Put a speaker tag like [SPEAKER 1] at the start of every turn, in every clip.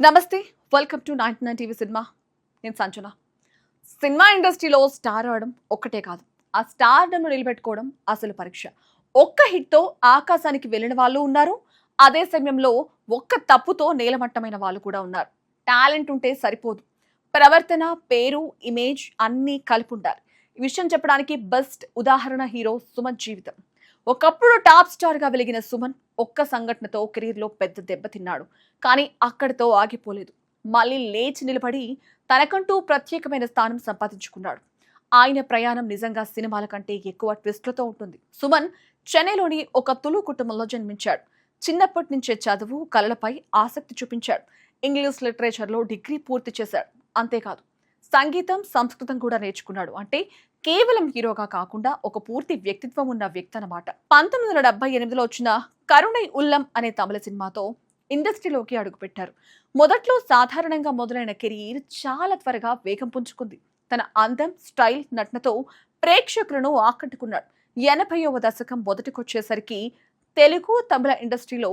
[SPEAKER 1] నమస్తే, welcome to 99 TV cinema. నేను Sanjana. Cinema ఇండస్ట్రీలో స్టార్ అవడం ఒక్కటే కాదు, ఆ స్టార్డమ్ను నిలబెట్టుకోవడం అసలు పరీక్ష. ఒక్క హిట్తో ఆకాశానికి వెళ్ళిన వాళ్ళు ఉన్నారు, అదే సమయంలో ఒక్క తప్పుతో నేలమట్టమైన వాళ్ళు కూడా ఉన్నారు. టాలెంట్ ఉంటే సరిపోదు, ప్రవర్తన, పేరు, ఇమేజ్ అన్నీ కలిపి ఉండాలి. ఈ విషయం చెప్పడానికి బెస్ట్ ఉదాహరణ హీరో సుమన్ జీవితం. ఒకప్పుడు టాప్ స్టార్ గా వెలిగిన సుమన్ ఒక్క సంఘటనతో కెరీర్ లో పెద్ద దెబ్బతిన్నాడు. కానీ అక్కడితో ఆగిపోలేదు. మళ్ళీ లేచి నిలబడి తనకంటూ ప్రత్యేకమైన స్థానం సంపాదించుకున్నాడు. ఆయన ప్రయాణం నిజంగా సినిమాల కంటే ఎక్కువ ట్విస్ట్లతో ఉంటుంది. సుమన్ చెన్నైలోని ఒక తులు కుటుంబంలో జన్మించాడు. చిన్నప్పటి నుంచే చదువు, కళలపై ఆసక్తి చూపించాడు. ఇంగ్లీష్ లిటరేచర్ లో డిగ్రీ పూర్తి చేశాడు. అంతేకాదు, సంగీతం, సంస్కృతం కూడా నేర్చుకున్నాడు. అంటే కేవలం హీరోగా కాకుండా ఒక పూర్తి వ్యక్తిత్వం ఉన్న వ్యక్తి అన్నమాట. 1978లో వచ్చిన కరుణై ఉల్లం అనే తమిళ సినిమాతో ఇండస్ట్రీలోకి అడుగుపెట్టారు. మొదట్లో సాధారణంగా మొదలైన కెరీర్ చాలా త్వరగా వేగం పుంజుకుంది. తన అందం, స్టైల్, నటనతో ప్రేక్షకులను ఆకట్టుకున్నాడు. 80వ దశకం మొదటికొచ్చేసరికి తెలుగు, తమిళ ఇండస్ట్రీలో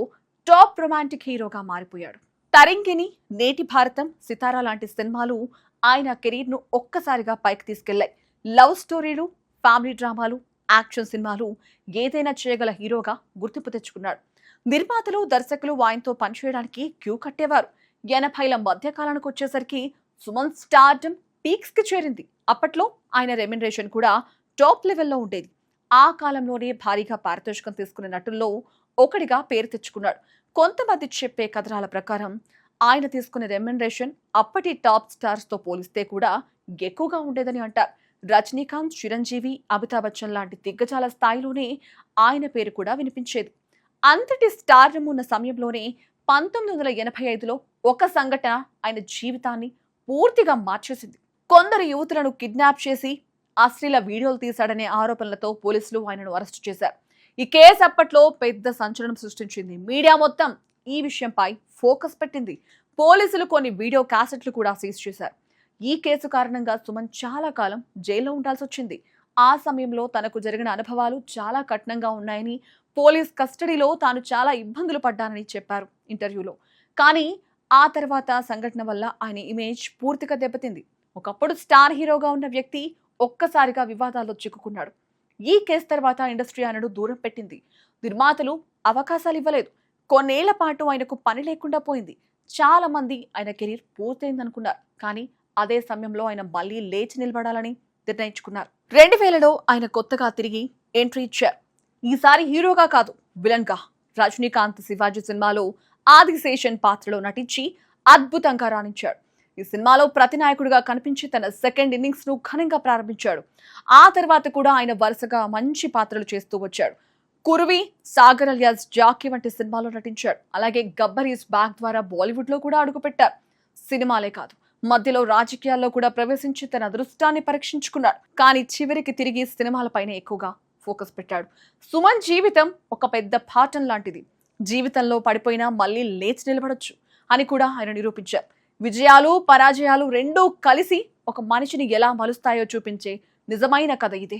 [SPEAKER 1] టాప్ రొమాంటిక్ హీరోగా మారిపోయాడు. తరింగిణి, నేటి భారతం, సితారా లాంటి సినిమాలు ఆయన కెరీర్ ను ఒక్కసారిగా పైకి తీసుకెళ్లాయి. లవ్ స్టోరీలు, ఫ్యామిలీ డ్రామాలు, యాక్షన్ సినిమాలు ఏదైనా చేయగల హీరోగా గుర్తింపు తెచ్చుకున్నాడు. నిర్మాతలు, దర్శకులు ఆయనతో పనిచేయడానికి క్యూ కట్టేవారు. 80ల మధ్య కాలానికి వచ్చేసరికి సుమన్ స్టార్డమ్ పీక్స్ కి చేరింది. అప్పట్లో ఆయన రెమ్యునరేషన్ కూడా టాప్ లెవెల్లో ఉండేది. ఆ కాలంలోనే భారీగా పారితోషికం తీసుకునే నటుల్లో ఒకటిగా పేరు తెచ్చుకున్నాడు. కొంతమంది చెప్పే కథనాల ప్రకారం ఆయన తీసుకునే రెమ్యునరేషన్ అప్పటి టాప్ స్టార్స్ తో పోలిస్తే కూడా ఎక్కువగా ఉండేదని అంటారు. రజనీకాంత్, చిరంజీవి, అమితాబ్ బచ్చన్ లాంటి దిగ్గజాల స్థాయిలోనే ఆయన పేరు కూడా వినిపించేది. అంతటి స్టార్డమ్ ఉన్న సమయంలోనే 1985లో ఒక సంఘటన ఆయన జీవితాన్ని పూర్తిగా మార్చేసింది. కొందరు యువతులను కిడ్నాప్ చేసి అశ్లీల వీడియోలు తీశాడనే ఆరోపణలతో పోలీసులు ఆయనను అరెస్టు చేశారు. ఈ కేసు అప్పట్లో పెద్ద సంచలనం సృష్టించింది. మీడియా మొత్తం ఈ విషయంపై ఫోకస్ పెట్టింది. పోలీసులు కొన్ని వీడియో క్యాసెట్లు కూడా సీజ్ చేశారు. ఈ కేసు కారణంగా సుమన్ చాలా కాలం జైల్లో ఉండాల్సి వచ్చింది. ఆ సమయంలో తనకు జరిగిన అనుభవాలు చాలా కఠినంగా ఉన్నాయని, పోలీస్ కస్టడీలో తాను చాలా ఇబ్బందులు పడ్డానని చెప్పారు ఇంటర్వ్యూలో. కానీ ఆ తర్వాత సంఘటన వల్ల ఆయన ఇమేజ్ పూర్తిగా దెబ్బతింది. ఒకప్పుడు స్టార్ హీరోగా ఉన్న వ్యక్తి ఒక్కసారిగా వివాదాల్లో చిక్కుకున్నాడు. ఈ కేసు తర్వాత ఇండస్ట్రీ ఆయనను దూరం పెట్టింది. నిర్మాతలు అవకాశాలు ఇవ్వలేదు. కొన్నేళ్ల పాటు ఆయనకు పని లేకుండా పోయింది. చాలా మంది ఆయన కెరీర్ పూర్తయిందనుకున్నారు. కానీ అదే సమయంలో ఆయన మళ్లీ లేచి నిలబడాలని నిర్ణయించుకున్నారు. 2000లో ఆయన కొత్తగా తిరిగి ఎంట్రీ ఇచ్చారు. ఈసారి హీరోగా కాదు, విలన్ గా. రజనీకాంత్ శివాజీ సినిమాలో ఆదిశేషన్ పాత్రలో నటించి అద్భుతంగా రాణించాడు. ఈ సినిమాలో ప్రతినాయకుడిగా కనిపించి తన సెకండ్ ఇన్నింగ్స్ ను ఘనంగా ప్రారంభించాడు. ఆ తర్వాత కూడా ఆయన వరుసగా మంచి పాత్రలు చేస్తూ వచ్చాడు. కురువి, సాగర్ అలియాస్ జాకీ వంటి సినిమాలో నటించాడు. అలాగే గబ్బర్ ఈస్ బ్యాక్ ద్వారా బాలీవుడ్ లో కూడా అడుగుపెట్టారు. సినిమాలే కాదు, మధ్యలో రాజకీయాల్లో కూడా ప్రవేశించి తన అదృష్టాన్ని పరీక్షించుకున్నాడు. కానీ చివరికి తిరిగి సినిమాలపైనే ఎక్కువగా ఫోకస్ పెట్టాడు. సుమన్ జీవితం ఒక పెద్ద పాఠం లాంటిది. జీవితంలో పడిపోయినా మళ్ళీ లేచి నిలబడొచ్చు అని కూడా ఆయన నిరూపించారు. విజయాలు, పరాజయాలు రెండూ కలిసి ఒక మనిషిని ఎలా మలుస్తాయో చూపించే నిజమైన కథ ఇదే.